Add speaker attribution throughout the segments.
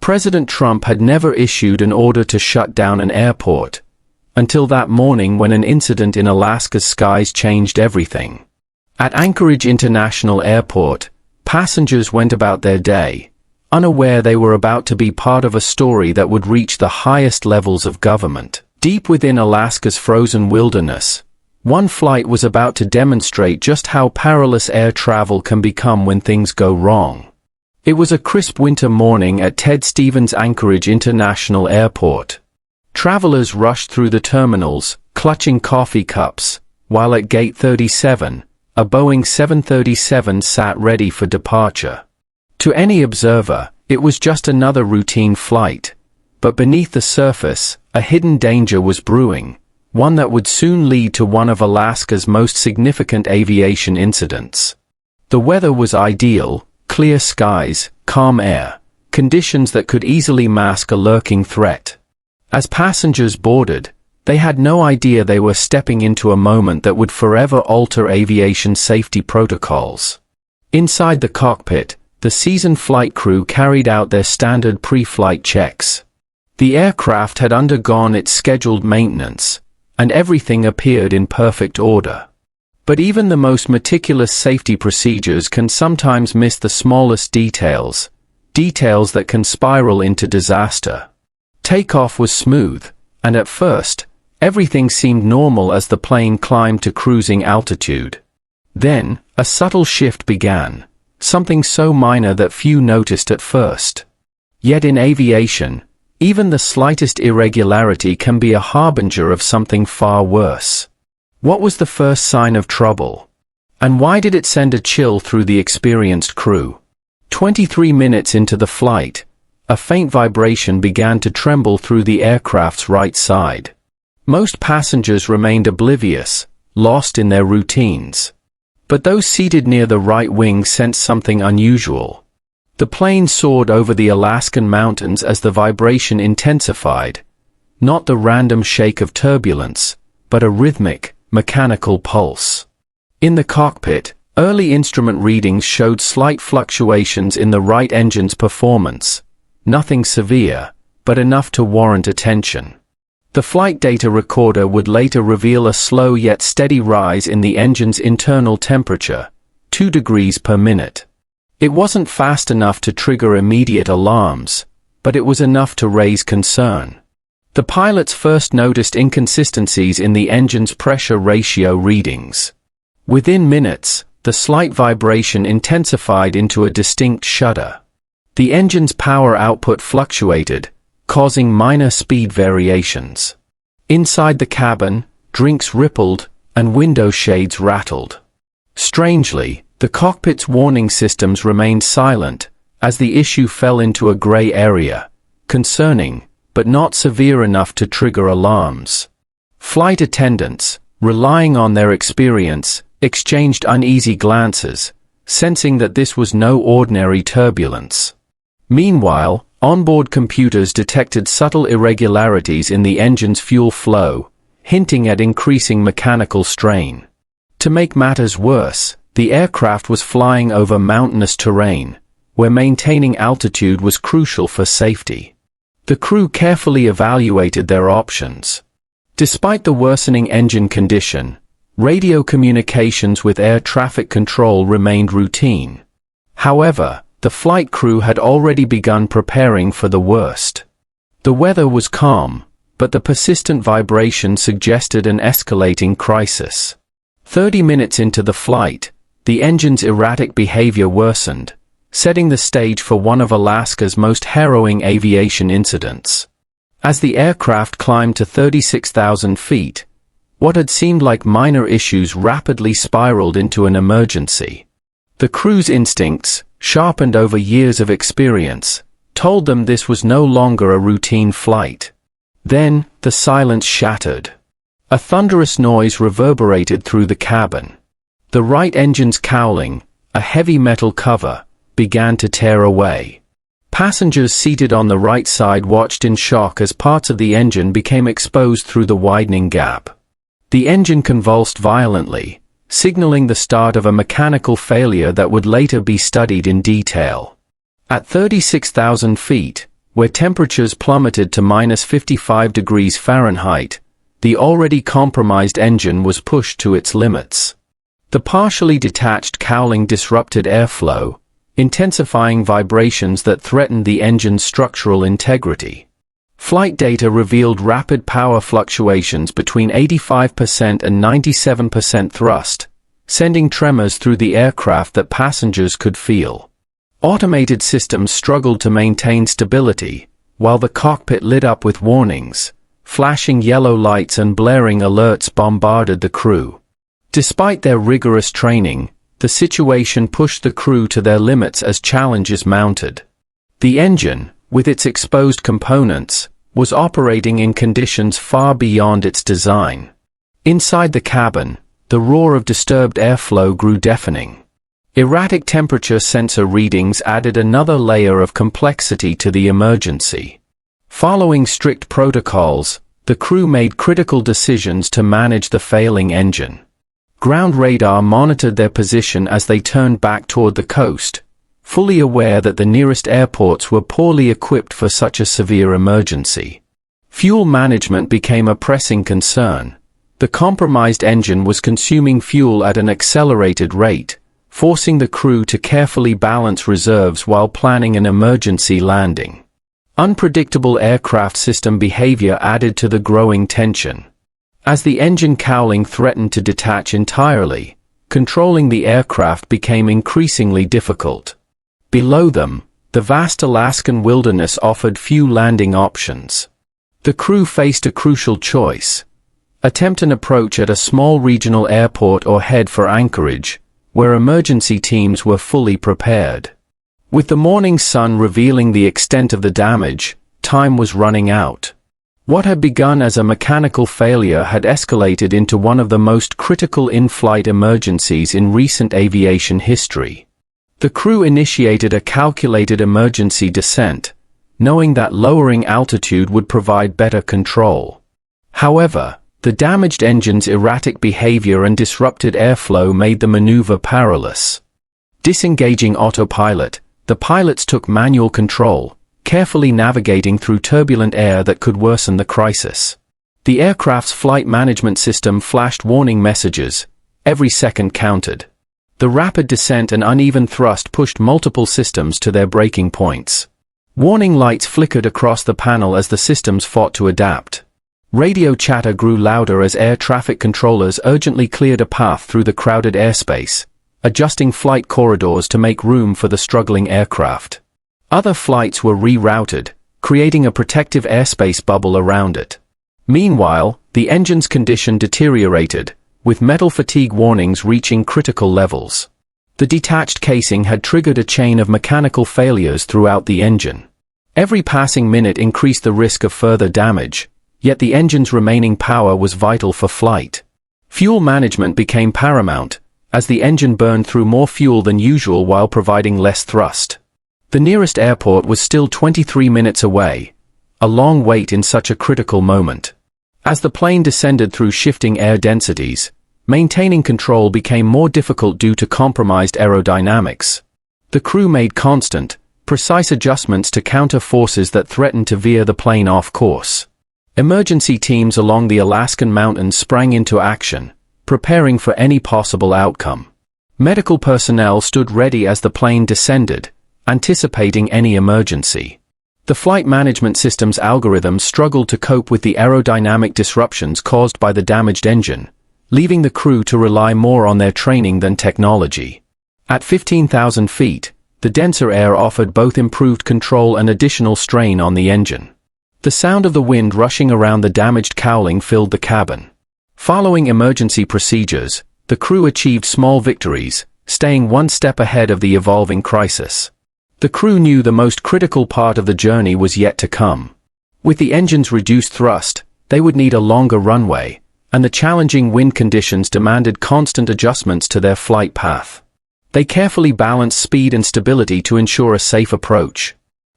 Speaker 1: President Trump had never issued an order to shut down an airport, until that morning when an incident in Alaska's skies changed everything. At Anchorage International Airport, passengers went about their day, unaware they were about to be part of a story that would reach the highest levels of government. Deep within Alaska's frozen wilderness, one flight was about to demonstrate just how perilous air travel can become when things go wrong. It was a crisp winter morning at Ted Stevens Anchorage International Airport. Travelers rushed through the terminals, clutching coffee cups, while at Gate 37, a Boeing 737 sat ready for departure. To any observer, it was just another routine flight, but beneath the surface, a hidden danger was brewing, one that would soon lead to one of Alaska's most significant aviation incidents. The weather was ideal, clear skies, calm air, conditions that could easily mask a lurking threat. As passengers boarded, they had no idea they were stepping into a moment that would forever alter aviation safety protocols. Inside the cockpit, the seasoned flight crew carried out their standard pre-flight checks. The aircraft had undergone its scheduled maintenance, and everything appeared in perfect order. But even the most meticulous safety procedures can sometimes miss the smallest details, details that can spiral into disaster. Takeoff was smooth, and at first, everything seemed normal as the plane climbed to cruising altitude. Then, a subtle shift began, something so minor that few noticed at first. Yet in aviation, even the slightest irregularity can be a harbinger of something far worse. What was the first sign of trouble? And why did it send a chill through the experienced crew? 23 minutes into the flight, a faint vibration began to tremble through the aircraft's right side. Most passengers remained oblivious, lost in their routines. But those seated near the right wing sensed something unusual. The plane soared over the Alaskan mountains as the vibration intensified, not the random shake of turbulence, but a rhythmic, mechanical pulse. In the cockpit, early instrument readings showed slight fluctuations in the right engine's performance, nothing severe, but enough to warrant attention. The flight data recorder would later reveal a slow yet steady rise in the engine's internal temperature, 2 degrees per minute. It wasn't fast enough to trigger immediate alarms, but it was enough to raise concern. The pilots first noticed inconsistencies in the engine's pressure ratio readings. Within minutes, the slight vibration intensified into a distinct shudder. The engine's power output fluctuated, causing minor speed variations. Inside the cabin, drinks rippled, and window shades rattled. Strangely, the cockpit's warning systems remained silent, as the issue fell into a gray area, concerning, but not severe enough to trigger alarms. Flight attendants, relying on their experience, exchanged uneasy glances, sensing that this was no ordinary turbulence. Meanwhile, onboard computers detected subtle irregularities in the engine's fuel flow, hinting at increasing mechanical strain. To make matters worse, the aircraft was flying over mountainous terrain, where maintaining altitude was crucial for safety. The crew carefully evaluated their options. Despite the worsening engine condition, radio communications with air traffic control remained routine. However, the flight crew had already begun preparing for the worst. The weather was calm, but the persistent vibration suggested an escalating crisis. 30 minutes into the flight, the engine's erratic behavior worsened, setting the stage for one of Alaska's most harrowing aviation incidents. As the aircraft climbed to 36,000 feet, what had seemed like minor issues rapidly spiraled into an emergency. The crew's instincts, sharpened over years of experience, told them this was no longer a routine flight. Then, the silence shattered. A thunderous noise reverberated through the cabin. The right engine's cowling, a heavy metal cover, began to tear away. Passengers seated on the right side watched in shock as parts of the engine became exposed through the widening gap. The engine convulsed violently, signaling the start of a mechanical failure that would later be studied in detail. At 36,000 feet, where temperatures plummeted to -55 degrees Fahrenheit, the already compromised engine was pushed to its limits. The partially detached cowling disrupted airflow, intensifying vibrations that threatened the engine's structural integrity. Flight data revealed rapid power fluctuations between 85% and 97% thrust, sending tremors through the aircraft that passengers could feel. Automated systems struggled to maintain stability, while the cockpit lit up with warnings. Flashing yellow lights and blaring alerts bombarded the crew. Despite their rigorous training, the situation pushed the crew to their limits as challenges mounted. The engine, with its exposed components, was operating in conditions far beyond its design. Inside the cabin, the roar of disturbed airflow grew deafening. Erratic temperature sensor readings added another layer of complexity to the emergency. Following strict protocols, the crew made critical decisions to manage the failing engine. Ground radar monitored their position as they turned back toward the coast, fully aware that the nearest airports were poorly equipped for such a severe emergency. Fuel management became a pressing concern. The compromised engine was consuming fuel at an accelerated rate, forcing the crew to carefully balance reserves while planning an emergency landing. Unpredictable aircraft system behavior added to the growing tension. As the engine cowling threatened to detach entirely, controlling the aircraft became increasingly difficult. Below them, the vast Alaskan wilderness offered few landing options. The crew faced a crucial choice: attempt an approach at a small regional airport or head for Anchorage, where emergency teams were fully prepared. With the morning sun revealing the extent of the damage, time was running out. What had begun as a mechanical failure had escalated into one of the most critical in-flight emergencies in recent aviation history. The crew initiated a calculated emergency descent, knowing that lowering altitude would provide better control. However, the damaged engine's erratic behavior and disrupted airflow made the maneuver perilous. Disengaging autopilot, the pilots took manual control, carefully navigating through turbulent air that could worsen the crisis. The aircraft's flight management system flashed warning messages. Every second counted. The rapid descent and uneven thrust pushed multiple systems to their breaking points. Warning lights flickered across the panel as the systems fought to adapt. Radio chatter grew louder as air traffic controllers urgently cleared a path through the crowded airspace, adjusting flight corridors to make room for the struggling aircraft. Other flights were rerouted, creating a protective airspace bubble around it. Meanwhile, the engine's condition deteriorated, with metal fatigue warnings reaching critical levels. The detached casing had triggered a chain of mechanical failures throughout the engine. Every passing minute increased the risk of further damage, yet the engine's remaining power was vital for flight. Fuel management became paramount, as the engine burned through more fuel than usual while providing less thrust. The nearest airport was still 23 minutes away, a long wait in such a critical moment. As the plane descended through shifting air densities, maintaining control became more difficult due to compromised aerodynamics. The crew made constant, precise adjustments to counter forces that threatened to veer the plane off course. Emergency teams along the Alaskan mountains sprang into action, preparing for any possible outcome. Medical personnel stood ready as the plane descended, anticipating any emergency. The flight management system's algorithms struggled to cope with the aerodynamic disruptions caused by the damaged engine, leaving the crew to rely more on their training than technology. At 15,000 feet, the denser air offered both improved control and additional strain on the engine. The sound of the wind rushing around the damaged cowling filled the cabin. Following emergency procedures, the crew achieved small victories, staying one step ahead of the evolving crisis. The crew knew the most critical part of the journey was yet to come. With the engine's reduced thrust, they would need a longer runway, and the challenging wind conditions demanded constant adjustments to their flight path. They carefully balanced speed and stability to ensure a safe approach.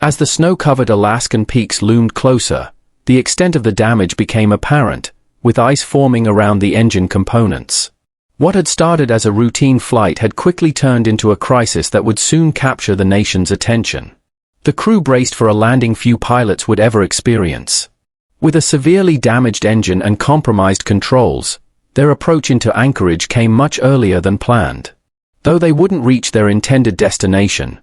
Speaker 1: As the snow-covered Alaskan peaks loomed closer, the extent of the damage became apparent, with ice forming around the engine components. What had started as a routine flight had quickly turned into a crisis that would soon capture the nation's attention. The crew braced for a landing few pilots would ever experience. With a severely damaged engine and compromised controls, their approach into Anchorage came much earlier than planned. Though they wouldn't reach their intended destination,